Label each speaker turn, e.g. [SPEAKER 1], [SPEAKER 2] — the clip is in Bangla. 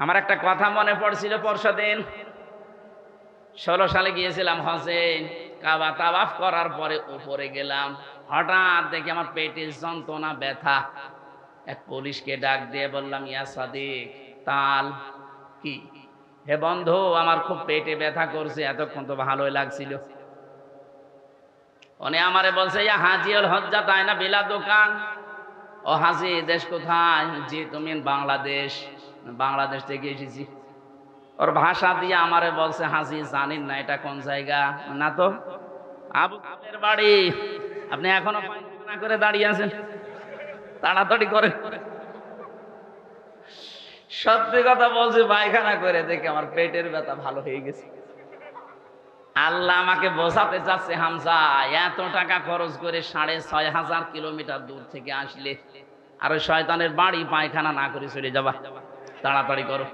[SPEAKER 1] আমার একটা কথা মনে পড়ছিল পরশুদিন। 16 সালে গিয়েছিলাম হজে। কাবা তাওয়াফ করার পরে উপরে গেলাম, হঠাৎ দেখি আমার পেটে যন্ত্রণা, ব্যথা। এক পুলিশকে ডাক দিয়ে বললাম, ইয়া সাদিক, তাল কি? হে বন্ধু, আমার খুব পেটে ব্যথা করছে, এতক্ষণ তো ভালোই লাগছিল। উনি আমারে বলছে, ইয়া হাজিউল হজ্জা তাই না বিলা দোকান। ও হাজি, দেশ কোথায়? জি, তুমি বাংলাদেশ। বাংলাদেশ থেকে এসেছি। ওর ভাষা দিয়ে আমারে বলছে, হাজি জানেন না এটা কোন জায়গা? না তো। আবু সাহেবের বাড়ি। আপনি এখনো পায়খানা করে দাঁড়িয়ে আছেন, তাড়াতাড়ি করেন। সত্যি কথা বলছি, পায়খানা করে দেখে আমার পেটের ব্যথা ভালো হয়ে গেছে। আল্লাহ আমাকে বোঝাতে চাচ্ছে, হামজা, এত টাকা খরচ করে 6,500 কিলোমিটার দূর থেকে আসলে আর ওই শয়তানের বাড়ি পায়খানা না করে চলে যাবা, তাড়াতাড়ি করো।